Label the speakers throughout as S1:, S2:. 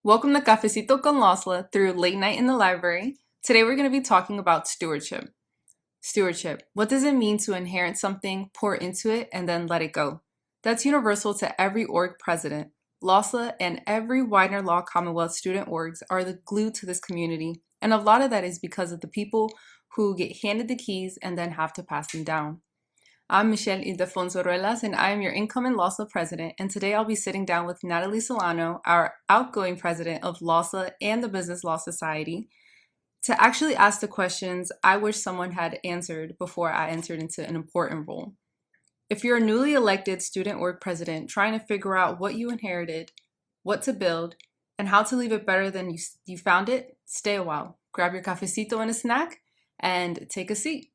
S1: Welcome to Cafecito con LALSA through Late Night in the Library. Today we're going to be talking about stewardship. Stewardship. What does it mean to inherit something, pour into it, and then let it go? That's universal to every org president. LALSA and every Widener Law Commonwealth student orgs are the glue to this community, and a lot of that is because of the people who get handed the keys and then have to pass them down. I'm Michelle Ildefonso-Ruelas, and I am your incoming LALSA president, and today I'll be sitting down with Natalie Solano, our outgoing president of LALSA and the Business Law Society, to actually ask the questions I wish someone had answered before I entered into an important role. If you're a newly elected student org president trying to figure out what you inherited, what to build, and how to leave it better than you found it, stay a while. Grab your cafecito and a snack, and take a seat.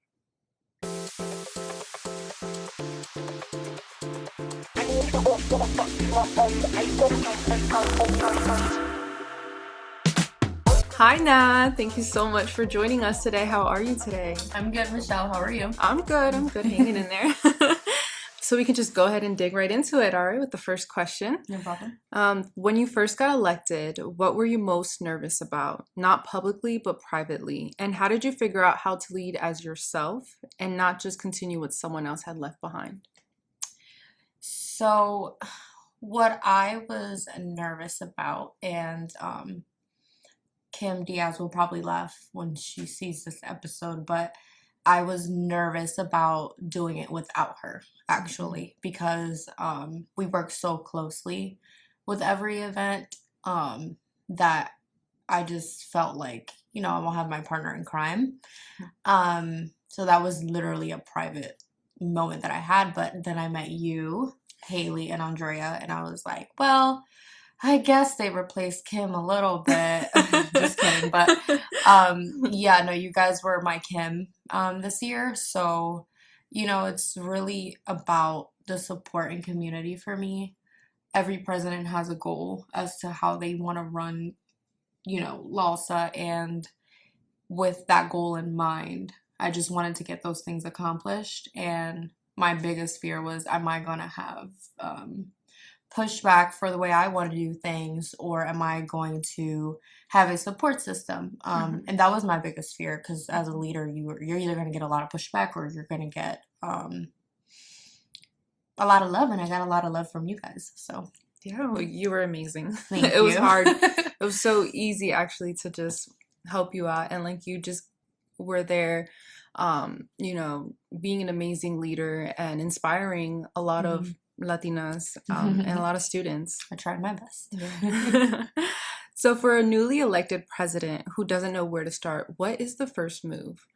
S1: Hi, Nat. Thank you so much for joining us today. How are you today?
S2: I'm good, Michelle. How are you?
S1: I'm good, hanging in there. So we can just go ahead and dig right into it, all right, with the first question.
S2: No problem.
S1: When you first got elected, what were you most nervous about? Not publicly, but privately. And how did you figure out how to lead as yourself and not just continue what someone else had left behind?
S2: So, what I was nervous about, and Kim Diaz will probably laugh when she sees this episode, but I was nervous about doing it without her, actually, because we work so closely with every event that I just felt like, I won't have my partner in crime. So that was literally a private moment that I had, but then I met you, Haley, and Andrea, and I was like, well, I guess they replaced Kim a little bit. Just kidding. But yeah, no, you guys were my Kim this year. So, it's really about the support and community for me. Every president has a goal as to how they want to run, LALSA. And with that goal in mind, I just wanted to get those things accomplished. And my biggest fear was, am I going to have pushback for the way I want to do things, or am I going to have a support system? And that was my biggest fear, because as a leader, you're either going to get a lot of pushback or you're going to get a lot of love, and I got a lot of love from you guys. So
S1: yeah, well, you were amazing.
S2: Thank
S1: it
S2: you.
S1: was hard. It was so easy actually to just help you out, and like you just were there, being an amazing leader and inspiring a lot of Latinas and a lot of students.
S2: I tried my best.
S1: So for a newly elected president who doesn't know where to start, what is the first move?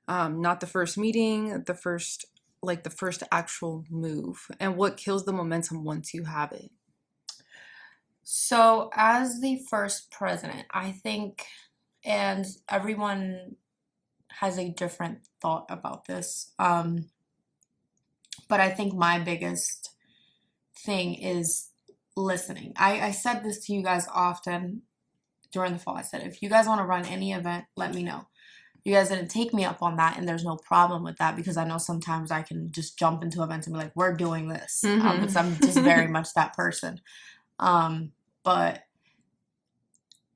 S1: Not the first meeting, the first actual move, and what kills the momentum once you have it?
S2: So as the first president, I think, and everyone has a different thought about this, but I think my biggest thing is listening. I said this to you guys often during the fall. I said, if you guys want to run any event, let me know. You guys didn't take me up on that, and there's no problem with that, because I know sometimes I can just jump into events and be like, we're doing this, because I'm just very much that person. But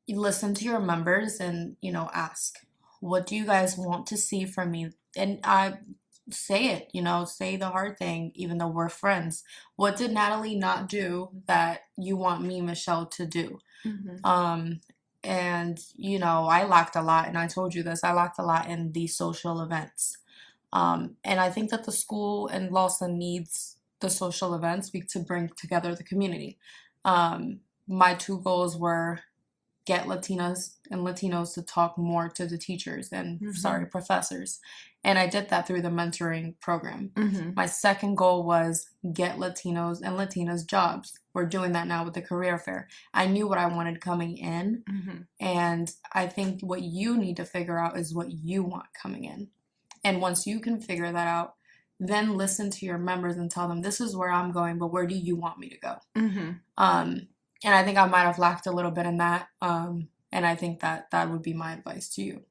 S2: you listen to your members and, ask, what do you guys want to see from me? And I say it, say the hard thing, even though we're friends. What did Natalie not do that you want me, Michelle, to do? And, I lacked a lot, and I told you this, I lacked a lot in these social events. And I think that the school and LALSA needs the social events to bring together the community. My two goals were get Latinas and Latinos to talk more to the teachers and, professors. And I did that through the mentoring program. My second goal was get Latinos and Latinas jobs. We're doing that now with the career fair. I knew what I wanted coming in. And I think what you need to figure out is what you want coming in. And once you can figure that out, then listen to your members and tell them, this is where I'm going, but where do you want me to go? And I think I might have lacked a little bit in that. And I think that would be my advice to you.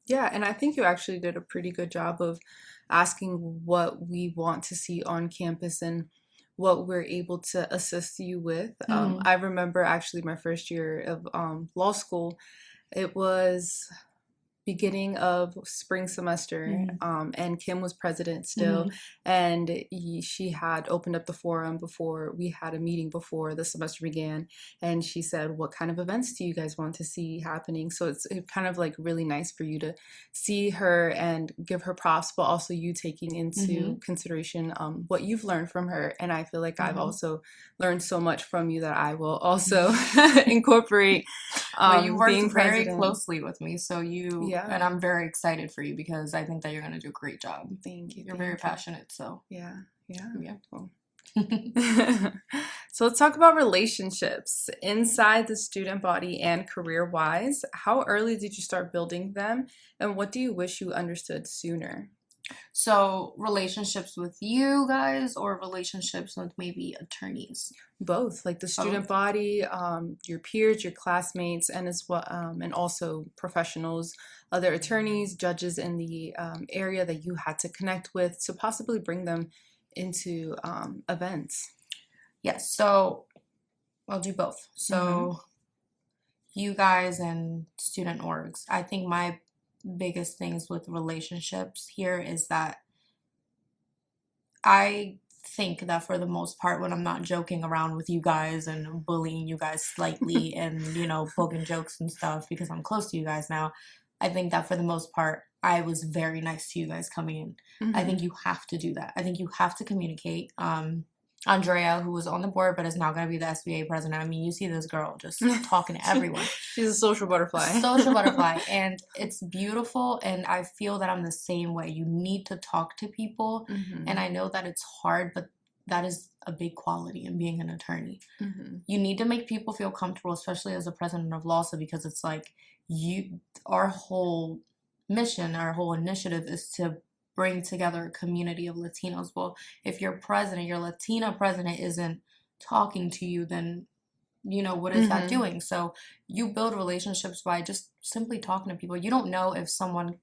S1: Yeah, and I think you actually did a pretty good job of asking what we want to see on campus and what we're able to assist you with.
S2: Mhm.
S1: I remember actually my first year of law school, it was beginning of spring semester, and Kim was president still,
S2: Mhm.
S1: and she had opened up the forum before we had a meeting before the semester began, and she said, what kind of events do you guys want to see happening? So it's kind of like really nice for you to see her and give her props, but also you taking into
S2: Mhm.
S1: consideration what you've learned from her. And I feel like I've
S2: Mhm.
S1: also learned so much from you that I will also incorporate
S2: Well, you worked
S1: being
S2: very
S1: president.
S2: closely with me, so
S1: Yeah.
S2: and I'm very excited for you because I think that you're going to do a great job.
S1: Thank you.
S2: You're very
S1: Thank you.
S2: passionate, so
S1: Yeah. Yeah.
S2: yeah.
S1: Cool. So let's talk about relationships inside the student body and career wise. How early did you start building them, and what do you wish you understood sooner?
S2: So, relationships with you guys or relationships with maybe attorneys?
S1: Both, like the student
S2: Both.
S1: body, your peers, your classmates, and as well, and also professionals, other attorneys, judges in the area that you had to connect with to possibly bring them into events.
S2: Yes, so I'll do both.
S1: Mm-hmm.
S2: So, you guys and student orgs. I think my biggest things with relationships here is that I think that for the most part, when I'm not joking around with you guys and bullying you guys slightly and, poking jokes and stuff because I'm close to you guys now, I think that for the most part, I was very nice to you guys coming in. I
S1: Mm-hmm.
S2: think you have to do that. I think you have to communicate. Andrea, who was on the board but is now going to be the SBA president. I mean, you see this girl just talking to everyone.
S1: She's a social butterfly.
S2: Social butterfly, and it's beautiful, and I feel that I'm the same way. You need to talk to people,
S1: Mm-hmm.
S2: and I know that it's hard, but that is a big quality in being an attorney.
S1: Mm-hmm.
S2: You need to make people feel comfortable, especially as a president of LALSA, because it's like our whole mission, our whole initiative is to bring together a community of Latinos. Well, if your president, your Latina president isn't talking to you, then what is that
S1: Mm-hmm.
S2: doing? So you build relationships by just simply talking to people. You don't know if someone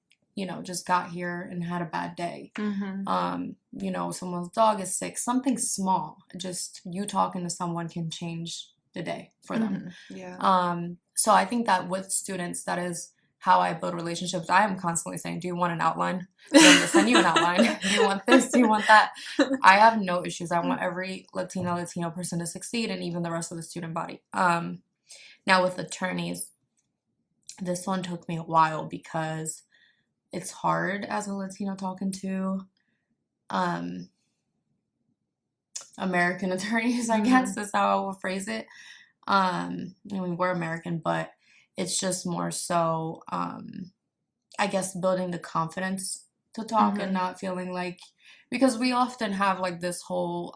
S2: just got here and had a bad day.
S1: Mm-hmm.
S2: Someone's dog is sick, something small, just you talking to someone can change the day for them.
S1: Mm-hmm. Yeah.
S2: So I think that with students, that is how I build relationships. I am constantly saying, do you want an outline? I'm going to send you an outline. Do you want this? Do you want that? I have no issues. I want every Latino person to succeed, and even the rest of the student body. Now with attorneys, this one took me a while because it's hard as a Latino talking to American attorneys, I guess is how I would phrase it. We're American, but it's just more so, I guess, building the confidence to talk and
S1: Mm-hmm.
S2: not feeling like, because we often have like this whole,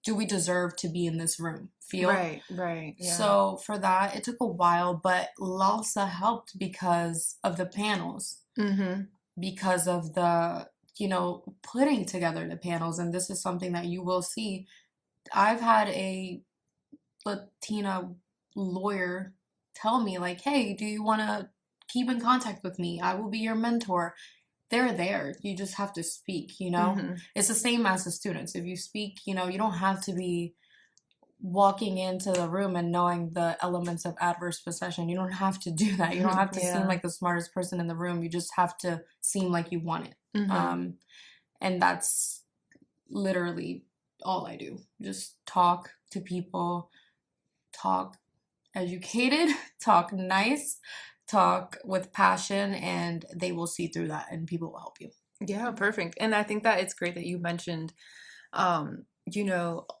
S2: do we deserve to be in this room feel?
S1: Right. Yeah.
S2: So for that, it took a while, but LALSA helped because of the panels,
S1: Mm-hmm.
S2: because of the, putting together the panels. And this is something that you will see. I've had a Latina lawyer tell me, like, hey, do you want to keep in contact with me? I will be your mentor. They're there. You just have to speak.
S1: Mm-hmm.
S2: It's the same as the students. If you speak, you don't have to be walking into the room and knowing the elements of adverse possession. You don't have to do that. You don't have to seem
S1: Yeah.
S2: like the smartest person in the room. You just have to seem like you want it.
S1: Mm-hmm.
S2: And that's literally all I do. Just talk to people, talk educated, talk nice, talk with passion, and they will see through that and people will help you.
S1: Yeah, perfect. And I think that it's great that you mentioned,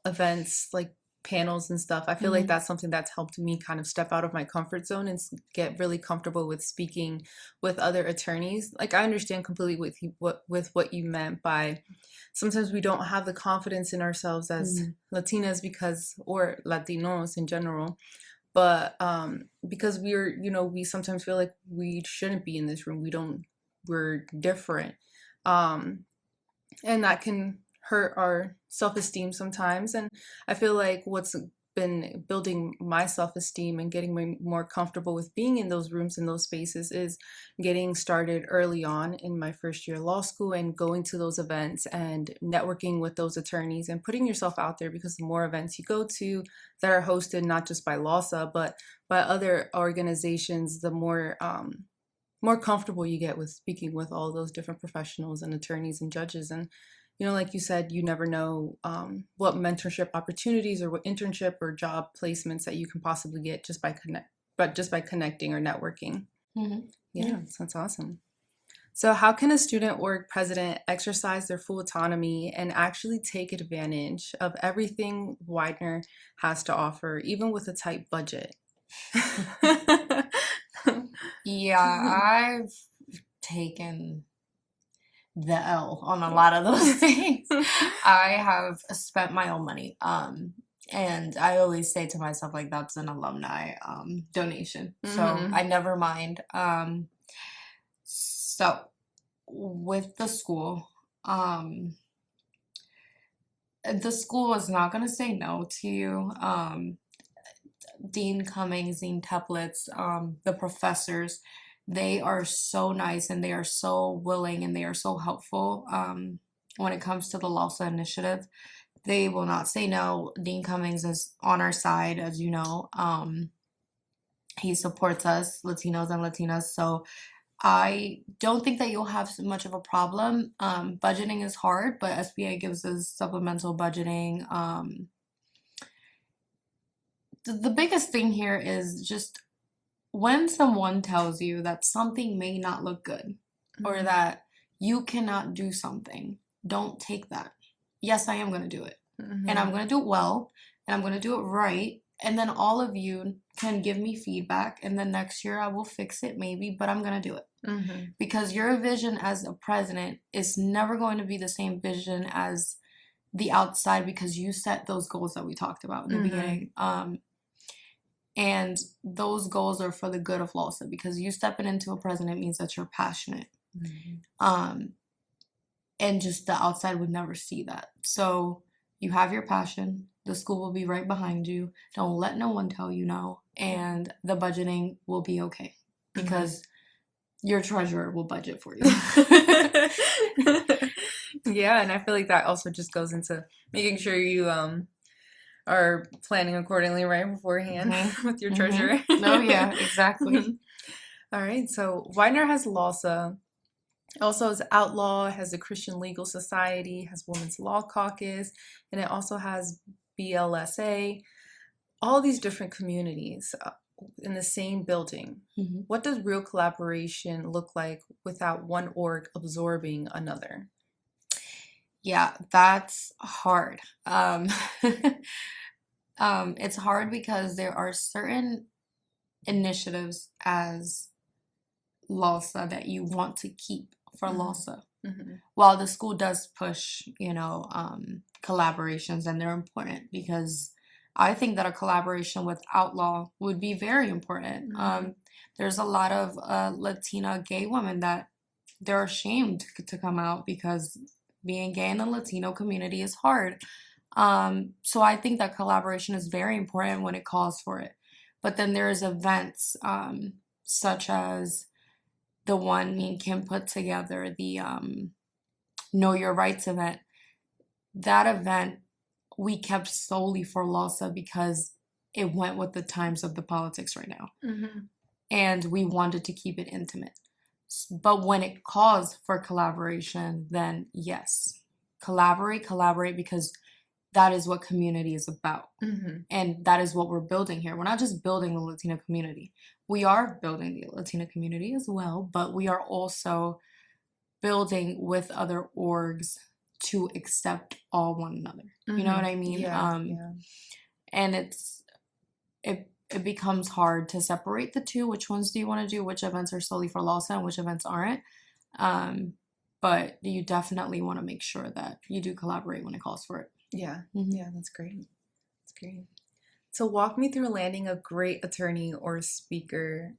S1: events like panels and stuff. I feel like that's something that's helped me kind of step out of my comfort zone and get really comfortable with speaking with other attorneys. Like I understand completely what you meant by sometimes we don't have the confidence in ourselves as Latinas or Latinos in general, but because we sometimes feel like we shouldn't be in this room. We're different. And that can hurt our self-esteem sometimes. And I feel like what's been building my self-esteem and getting more comfortable with being in those rooms, in those spaces, is getting started early on in my first year of law school and going to those events and networking with those attorneys and putting yourself out there, because the more events you go to that are hosted not just by LALSA but by other organizations, the more comfortable you get with speaking with all those different professionals and attorneys and judges. And like you said, you never know what mentorship opportunities or what internship or job placements that you can possibly get just by connecting or networking.
S2: Mm-hmm.
S1: Yeah, so that's awesome. So how can a student org president exercise their full autonomy and actually take advantage of everything Widener has to offer, even with a tight budget?
S2: Yeah, I've taken the L on a lot of those things. I have spent my own money. And I always say to myself, like, that's an alumni donation. So I never mind. So with the school is not going to say no to you. Dean Cummings, Dean Teplitz, the professors, they are so nice and they are so willing and they are so helpful when it comes to the LALSA initiative. They will not say no. Dean Cummings is on our side, as you know. He supports us, Latinos and Latinas. So I don't think that you'll have much of a problem. Budgeting is hard, but SBA gives us supplemental budgeting. The biggest thing here is just when someone tells you that something may not look good or that you cannot do something, don't take that. Yes, I am going to do it. And I'm going to do it well. And I'm going to do it right. And then all of you can give me feedback. And then next year I will fix it maybe, but I'm going to do it. Because your vision as a president is never going to be the same vision as the outside, because you set those goals that we talked about in the beginning. And those goals are for the good of LALSA, because you stepping into a president means that you're passionate. And just the outside would never see that. So you have your passion. The school will be right behind you. Don't let no one tell you no. And the budgeting will be okay, because your treasurer will budget for you.
S1: Yeah, and I feel like that also just goes into making sure you are planning accordingly right beforehand with your treasurer.
S2: Oh, yeah, exactly.
S1: All right, so Widener has LALSA, also has OUTLaw, has the Christian Legal Society, has Women's Law Caucus, and it also has BLSA, all these different communities in the same building. What does real collaboration look like without one org absorbing another?
S2: Yeah, that's hard. It's hard because there are certain initiatives as LALSA that you want to keep for LALSA. While the school does push, collaborations, and they're important, because I think that a collaboration with OUTLaw would be very important. There's a lot of Latina gay women that they're ashamed to come out, because being gay in the Latino community is hard. So I think that collaboration is very important when it calls for it. But then there's events such as the one me and Kim put together, the Know Your Rights event. That event we kept solely for LALSA because it went with the times of the politics right now. And we wanted to keep it intimate. But when it calls for collaboration, then yes, collaborate, because that is what community is about. And that is what we're building here. We're not just building the Latino community. We are building the Latino community as well, but we are also building with other orgs to accept all one another. You know what I mean? And it becomes hard to separate the two. Which ones do you want to do? Which events are solely for LALSA and which events aren't? But you definitely want to make sure that you do collaborate when it calls for it.
S1: Yeah, that's great. That's great. So walk me through landing a great attorney or speaker,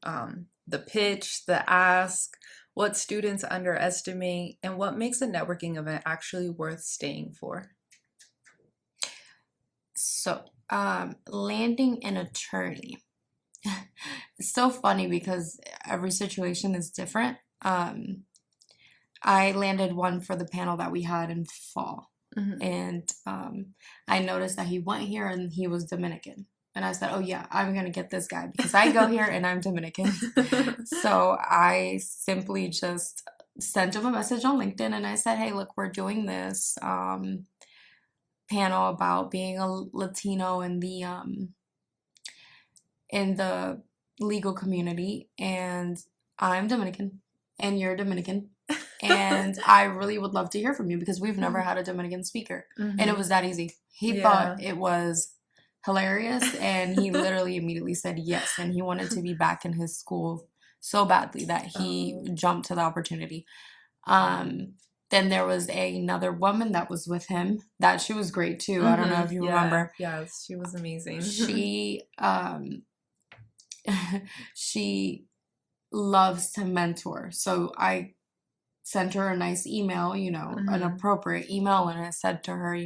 S1: the pitch, the ask, what students underestimate, and what makes a networking event actually worth staying for.
S2: So Landing an attorney. It's so funny because every situation is different. I landed one for the panel that we had in fall.
S1: Mm-hmm.
S2: And I noticed that he went here and he was Dominican. And I said, oh yeah, I'm going to get this guy because I go here and I'm Dominican. So I simply just sent him a message on LinkedIn and I said, hey, look, we're doing this panel about being a Latino in the legal community, and I'm Dominican and you're Dominican. And I really would love to hear from you because we've never had a Dominican speaker.
S1: Mm-hmm.
S2: And it was that easy. He thought it was hilarious and he literally immediately said yes. And he wanted to be back in his school so badly that he jumped to the opportunity. Then there was another woman that was with him. That she was great too. I don't know if you remember.
S1: Yes, she was amazing.
S2: She loves to mentor. So I sent her a nice email, an appropriate email, and I said to her,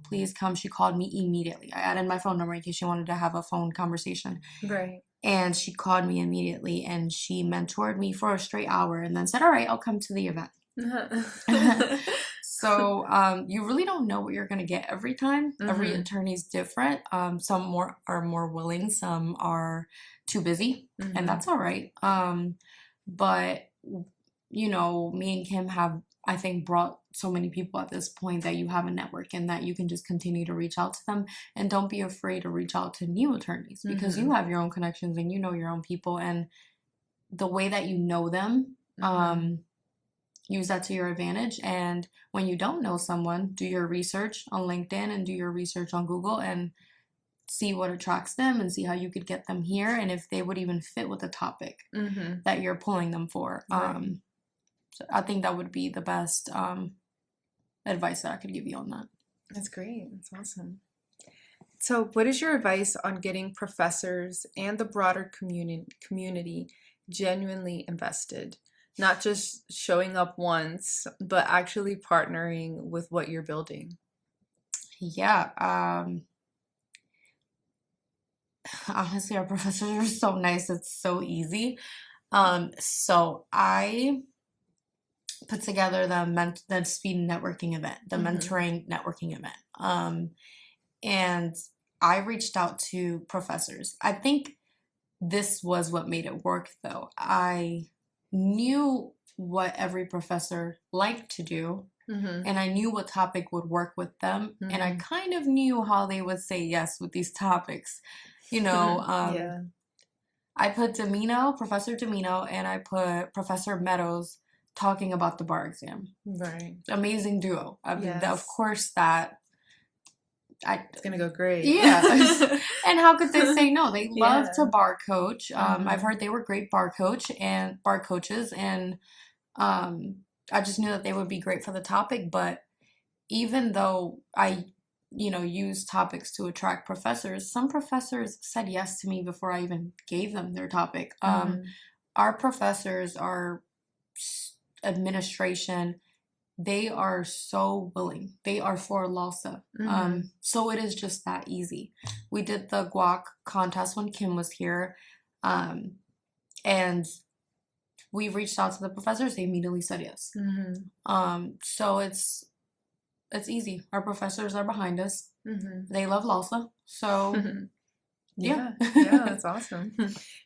S2: please come. She called me immediately. I added my phone number in case she wanted to have a phone conversation.
S1: Right.
S2: And she called me immediately and she mentored me for a straight hour and then said, all right, I'll come to the event. So you really don't know what you're going to get every time. Every attorney's different. Some are more willing, some are too busy, and that's all right. But me and Kim have, I think, brought so many people at this point that you have a network and that you can just continue to reach out to them, and don't be afraid to reach out to new attorneys because you have your own connections and you know your own people, and the way that you know them, use that to your advantage. And when you don't know someone, do your research on LinkedIn and do your research on Google and see what attracts them and see how you could get them here and if they would even fit with the topic that you're pulling them for. So I think that would be the best advice that I could give you on that.
S1: That's great. That's awesome. So what is your advice on getting professors and the broader community genuinely invested? Not just showing up once, but actually partnering with what you're building.
S2: Yeah. Honestly, our professors are so nice. It's so easy. So I put together the speed networking event, the mentoring networking event. And I reached out to professors. I think this was what made it work, though. I knew what every professor liked to do, and I knew what topic would work with them, and I kind of knew how they would say yes with these topics. I put Professor Domino, and I put Professor Meadows talking about the bar exam.
S1: Right.
S2: Amazing duo. I mean, of course that...
S1: it's gonna go great.
S2: Yeah. And how could they say no? They love to bar coach. I've heard they were great bar coaches, and I just knew that they would be great for the topic. But even though I use topics to attract professors, some professors said yes to me before I even gave them their topic. Our professors, our administration, they are so willing. They are for LALSA. So it is just that easy. We did the guac contest when Kim was here. And we reached out to the professors. They immediately said yes. So it's easy. Our professors are behind us. They love LALSA. So yeah,
S1: that's awesome.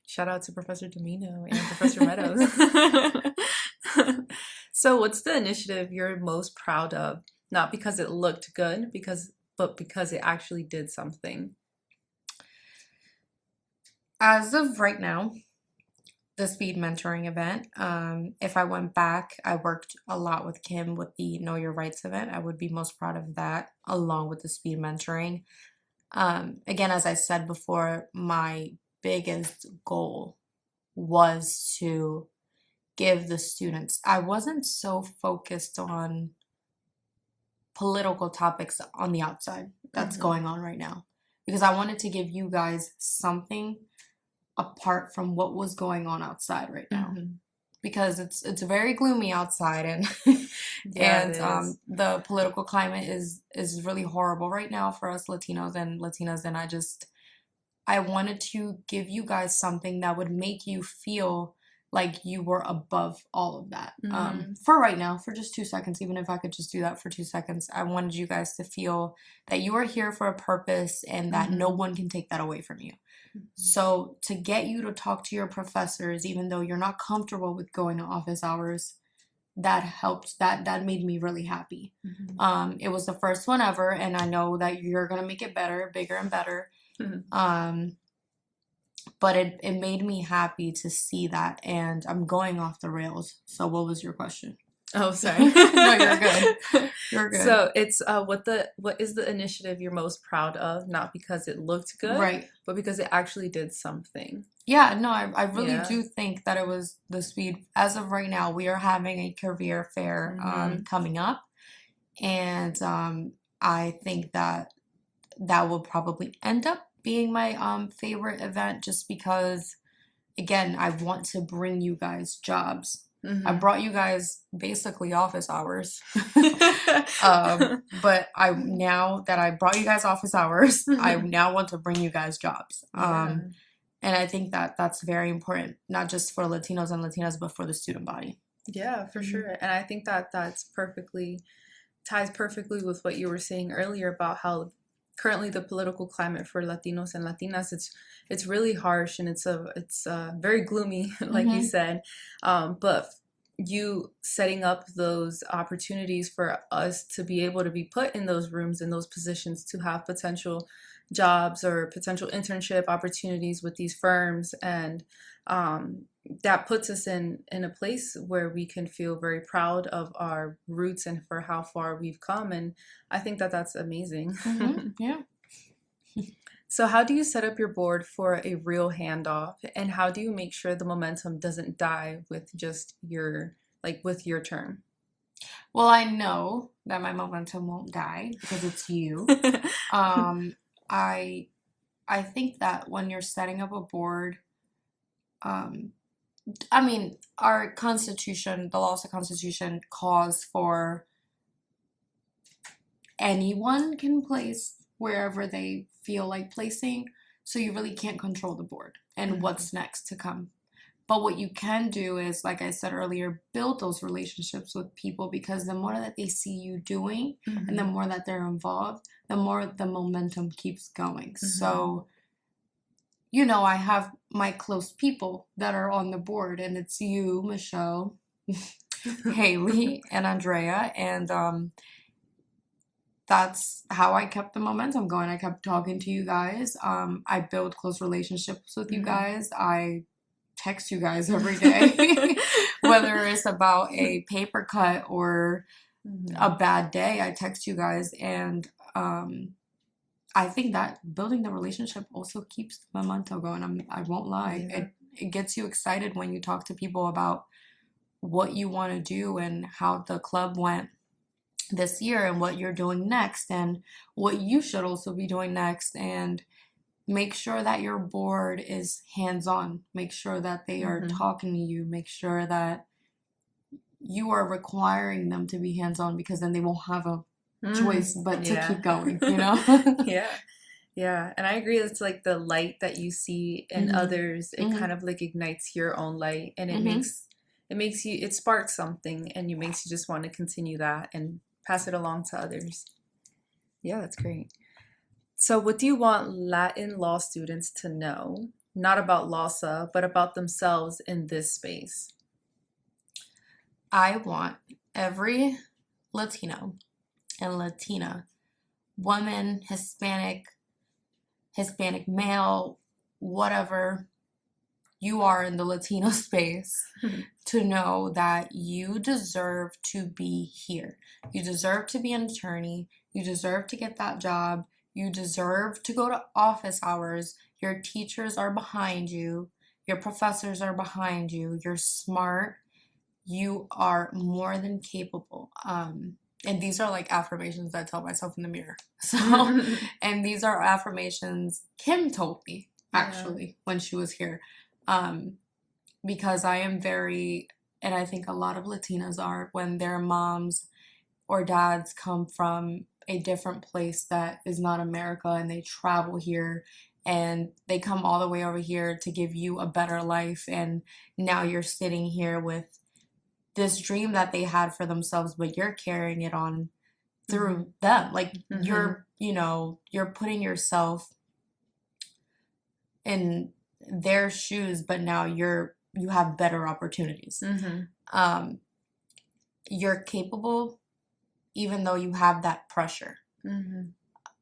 S1: Shout out to Professor Domino and Professor Meadows. So what's the initiative you're most proud of? Not because it looked good, but because it actually did something.
S2: As of right now, the speed mentoring event. If I went back, I worked a lot with Kim with the Know Your Rights event. I would be most proud of that, along with the speed mentoring. Again, as I said before, my biggest goal was to give the students. I wasn't so focused on political topics on the outside that's going on right now, because I wanted to give you guys something apart from what was going on outside right now, because it's very gloomy outside, and
S1: Yeah,
S2: And
S1: it is.
S2: the political climate is really horrible right now for us Latinos and Latinas. And I wanted to give you guys something that would make you feel like you were above all of that. For right now, for just 2 seconds, even if I could just do that for 2 seconds, I wanted you guys to feel that you are here for a purpose and that no one can take that away from you. So to get you to talk to your professors, even though you're not comfortable with going to office hours, that helped. That made me really happy. It was the first one ever, and I know that you're gonna make it better, bigger and better. But it made me happy to see that, and I'm going off the rails. So what was your question?
S1: Oh, sorry.
S2: No, you're good. You're good.
S1: So it's what is the initiative you're most proud of? Not because it looked good,
S2: Right.
S1: but because it actually did something.
S2: Yeah, no, I really do think that it was the speed. As of right now, we are having a career fair coming up, and I think that will probably end up being my favorite event, just because, again, I want to bring you guys jobs. I brought you guys basically office hours. But now that I brought you guys office hours, I now want to bring you guys jobs. And I think that that's very important, not just for Latinos and Latinas, but for the student body.
S1: Yeah, for sure. And I think that ties perfectly with what you were saying earlier about how currently the political climate for Latinos and Latinas, it's really harsh, and it's very gloomy, like you said. But you setting up those opportunities for us to be able to be put in those rooms, in those positions, to have potential jobs or potential internship opportunities with these firms, and that puts us in a place where we can feel very proud of our roots and for how far we've come. And I think that that's amazing.
S2: Yeah.
S1: So how do you set up your board for a real handoff, and how do you make sure the momentum doesn't die with just with your term?
S2: Well, I know that my momentum won't die because it's you. I think that when you're setting up a board, I mean, our Constitution, the LALSA Constitution, calls for anyone can place wherever they feel like placing. So you really can't control the board and what's next to come. But what you can do is, like I said earlier, build those relationships with people, because the more that they see you doing and the more that they're involved, the more the momentum keeps going. So, I have my close people that are on the board, and it's you, Michelle, Haley, and Andrea. And that's how I kept the momentum going. I kept talking to you guys. I build close relationships with you guys. I text you guys every day, whether it's about a paper cut or a bad day. I text you guys, and I think that building the relationship also keeps the momentum going. I won't lie. It gets you excited when you talk to people about what you want to do and how the club went this year and what you're doing next and what you should also be doing next. And make sure that your board is hands-on. Make sure that they are talking to you. Make sure that you are requiring them to be hands-on, because then they won't have a choice but to keep going,
S1: Yeah. And I agree. It's like the light that you see in others, it kind of like ignites your own light, and it sparks something, and it makes you just want to continue that and pass it along to others. Yeah, that's great. So what do you want Latin law students to know, not about LALSA, but about themselves in this space?
S2: I want every Latino and Latina, woman, Hispanic male, whatever you are in the Latino space, to know that you deserve to be here. You deserve to be an attorney. You deserve to get that job. You deserve to go to office hours. Your teachers are behind you. Your professors are behind you. You're smart. You are more than capable. And these are like affirmations that I tell myself in the mirror. So, and these are affirmations Kim told me, actually, when she was here. Because I am very, and I think a lot of Latinas are, when their moms or dads come from a different place that is not America, and they travel here and they come all the way over here to give you a better life, and now you're sitting here with this dream that they had for themselves, but you're carrying it on through them. Like you're putting yourself in their shoes, but now you have better opportunities. You're capable, even though you have that pressure.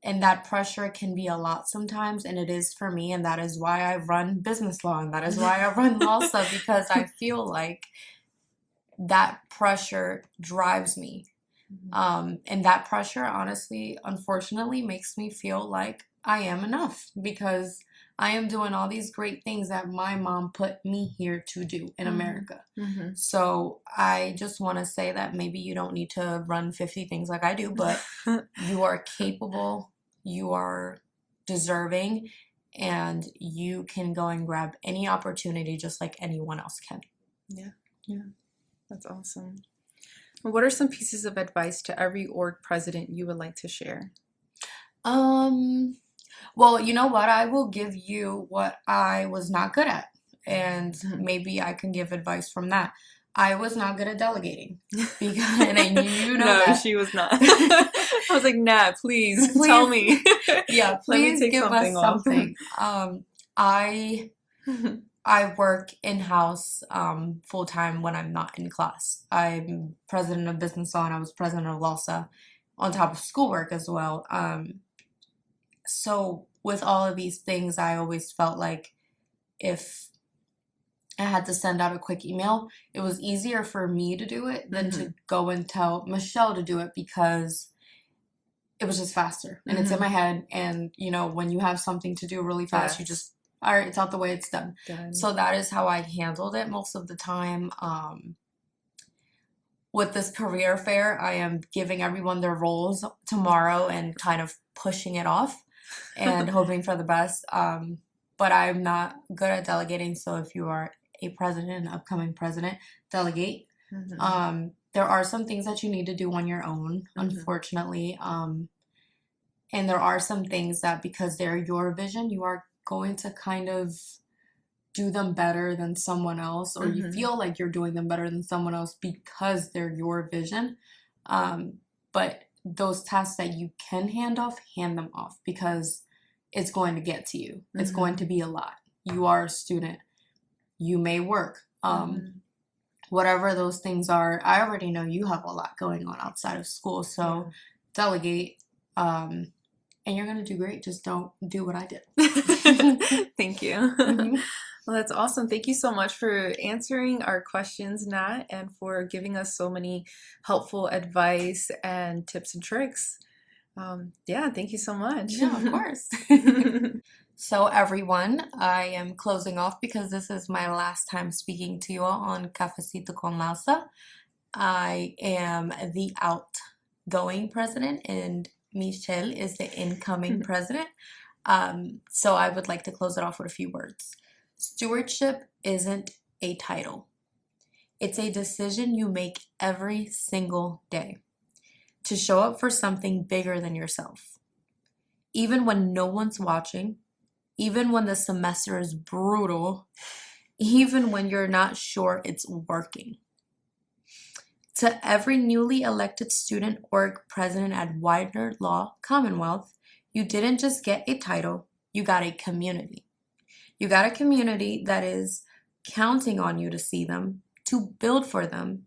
S2: And that pressure can be a lot sometimes, and it is for me, and that is why I run business law, and that is why I run LALSA, because I feel like that pressure drives me. And that pressure, honestly, unfortunately, makes me feel like I am enough, because I am doing all these great things that my mom put me here to do in America. So I just want to say that maybe you don't need to run 50 things like I do, but you are capable, you are deserving, and you can go and grab any opportunity just like anyone else can.
S1: Yeah, that's awesome. What are some pieces of advice to every org president you would like to share?
S2: Well, you know what? I will give you what I was not good at, and maybe I can give advice from that. I was not good at delegating, because, and I knew you know
S1: no,
S2: that.
S1: she was not. I was like, Nat, please tell me.
S2: Yeah, please give us something. I work in-house full-time when I'm not in class. I'm president of business law, and I was president of LALSA on top of schoolwork as well. So with all of these things, I always felt like if I had to send out a quick email, it was easier for me to do it than to go and tell Michelle to do it, because it was just faster and it's in my head. And, when you have something to do really fast, you just, all right, it's out the way, it's done. So that is how I handled it most of the time. With this career fair, I am giving everyone their roles tomorrow and kind of pushing it off and hoping for the best. But I'm not good at delegating. So if you are a president, an upcoming president, delegate. There are some things that you need to do on your own, unfortunately. And there are some things that, because they're your vision, you are going to kind of do them better than someone else, or you feel like you're doing them better than someone else because they're your vision. But those tasks that you can hand them off, because it's going to get to you. It's going to be a lot. You are a student. You may work. Whatever those things are, I already know you have a lot going on outside of school. So delegate, and you're going to do great. Just don't do what I did.
S1: Thank you. Well, that's awesome. Thank you so much for answering our questions, Nat, and for giving us so many helpful advice and tips and tricks. Thank you so much.
S2: Yeah, of course. So everyone, I am closing off because this is my last time speaking to you all on Cafecito con LALSA. I am the outgoing president, and Michelle is the incoming president. So I would like to close it off with a few words. Stewardship isn't a title. It's a decision you make every single day to show up for something bigger than yourself. Even when no one's watching, even when the semester is brutal, even when you're not sure it's working. To every newly elected student org president at Widener Law Commonwealth, you didn't just get a title, you got a community. You got a community that is counting on you to see them, to build for them,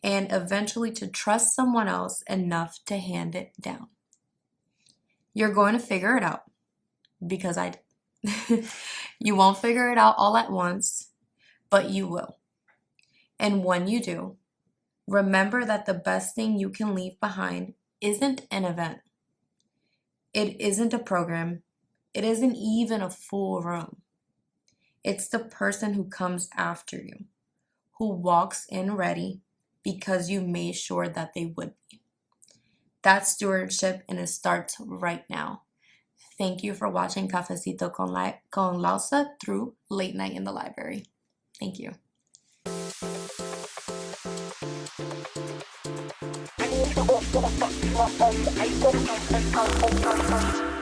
S2: and eventually to trust someone else enough to hand it down. You're going to figure it out, because I did. You won't figure it out all at once, but you will. And when you do, remember that the best thing you can leave behind isn't an event. It isn't a program. It isn't even a full room. It's the person who comes after you, who walks in ready because you made sure that they would be. That's stewardship, and it starts right now. Thank you for watching Cafecito con LALSA through Late Night in the Library. Thank you.
S3: Stewardship.